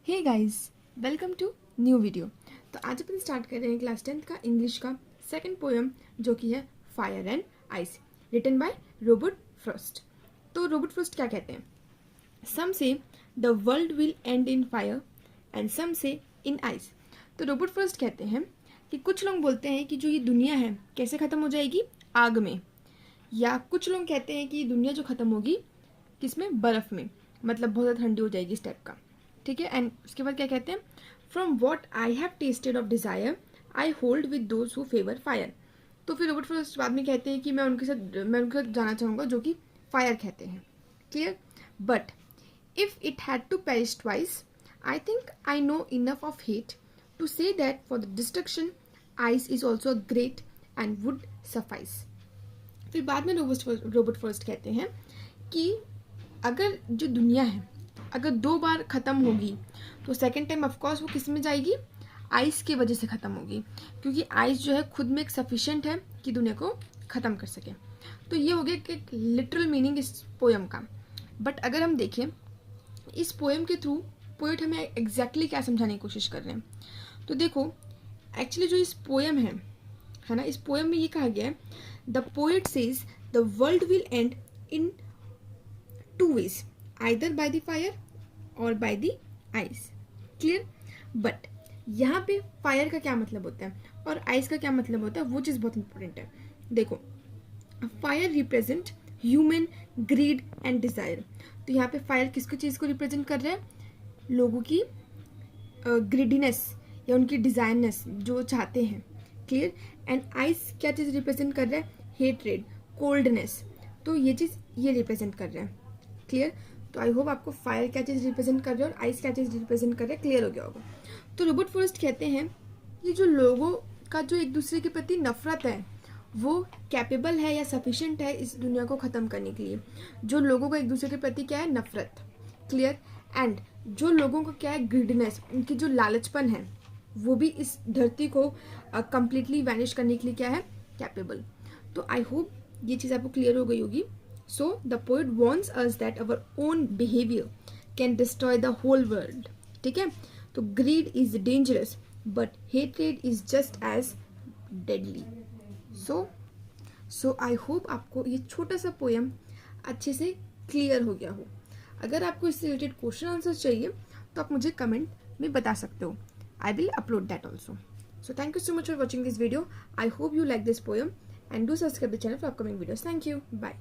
Hey guys, welcome to new video. तो आज अपन start कर रहे हैं क्लास 10th का इंग्लिश का सेकंड पोएम जो कि है fire and ice, written by Robert Frost. तो रॉबर्ट फ्रॉस्ट क्या कहते हैं? Some say the world will end in fire and some say in ice. तो रॉबर्ट फ्रॉस्ट कहते हैं कि कुछ लोग बोलते हैं कि जो ये दुनिया है कैसे ख़त्म हो जाएगी, आग में, या कुछ लोग कहते हैं कि दुनिया जो ख़त्म होगी किसमें, बर्फ़ में, मतलब बहुत ज़्यादा ठंडी हो जाएगी इस टाइप का। ठीक है। एंड उसके बाद क्या कहते हैं, from what I have tested of desire I hold with those who favour fire. तो फिर रॉबर्ट फ्रॉस्ट बाद में कहते हैं कि मैं उनके साथ जाना चाहूँगा जो कि फायर कहते हैं। Clear. But if it had to perish twice I think I know enough of hate to say that for the destruction ice is also great and would suffice. फिर बाद में रॉबर्ट फ्रॉस्ट कहते हैं कि अगर जो दुनिया है अगर 2 बार ख़त्म होगी तो सेकेंड टाइम ऑफकोर्स वो किस में जाएगी, आइस की वजह से ख़त्म होगी, क्योंकि आइस जो है खुद में एक सफिशेंट है कि दुनिया को ख़त्म कर सके। तो ये हो गया कि लिटरल मीनिंग इस पोएम का। बट अगर हम देखें इस पोएम के थ्रू पोएट हमें एग्जैक्टली क्या समझाने की कोशिश कर रहे हैं, तो देखो एक्चुअली जो इस पोएम है ना, इस पोएम में ये कहा गया है the poet says the world will end in 2 ways, either by the fire और by the ice। Clear. But यहाँ पे फायर का क्या मतलब होता है और आइस का क्या मतलब होता है, वो चीज़ बहुत इंपॉर्टेंट है। देखो, fire represent human grid and desire. तो यहाँ पे फायर किसको चीज़ को रिप्रेजेंट कर रहा है, लोगों की ग्रीडीनेस या उनकी डिज़ायरनेस जो चाहते हैं। क्लियर। एंड आइस क्या चीज़ रिप्रेजेंट कर रहा है, हेट्रेड, कोल्डनेस। तो ये चीज़ ये रिप्रेजेंट कर रहा है। क्लियर। तो आई होप आपको फायर क्या चीज़ रिप्रेजेंट कर रहा है और आइस क्या चीज़ रिप्रेजेंट कर रहा है क्लियर हो गया होगा। तो रॉबर्ट फ्रॉस्ट कहते हैं कि जो लोगों का जो एक दूसरे के प्रति नफरत है वो कैपेबल है या सफिशिएंट है इस दुनिया को ख़त्म करने के लिए। जो लोगों का एक दूसरे के प्रति क्या है, नफरत। क्लियर। एंड जो लोगों का क्या है, ग्रीडनेस, उनकी जो लालचपन है वो भी इस धरती को कंप्लीटली वैनिश करने के लिए क्या है, कैपेबल। तो आई होप ये चीज़ आपको क्लियर हो गई होगी। So the poet warns us that our own behavior can destroy the whole world। ठीक है। तो greed is dangerous but hatred is just as deadly। So I hope आपको ये छोटा सा पोएम अच्छे से क्लियर हो गया हो। अगर आपको इससे रिलेटेड क्वेश्चन आंसर चाहिए तो आप मुझे कमेंट में बता सकते हो। I will upload that also। So thank you so much for watching this video। I hope you like this poem and do subscribe the channel for upcoming videos। Thank you। Bye।